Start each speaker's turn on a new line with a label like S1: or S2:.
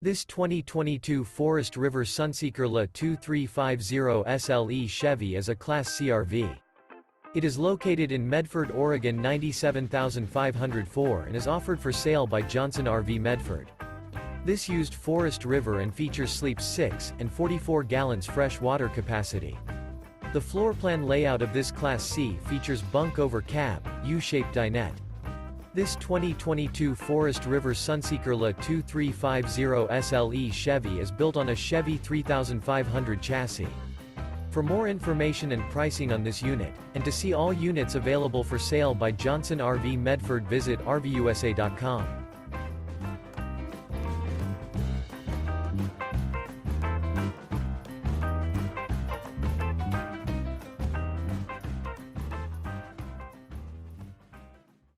S1: This 2022 Forest River Sunseeker LA 2350 SLE Chevy is a Class C RV. It is located in Medford, Oregon 97504 and is offered for sale by Johnson RV Medford. This used Forest River and features sleeps 6 and 44 gallons fresh water capacity. The floor plan layout of this Class C features bunk over cab, U-shaped dinette. This 2022 Forest River Sunseeker LA 2350 SLE Chevy is built on a Chevy 3500 chassis. For more information and pricing on this unit, and to see all units available for sale by Johnson RV Medford, visit RVUSA.com.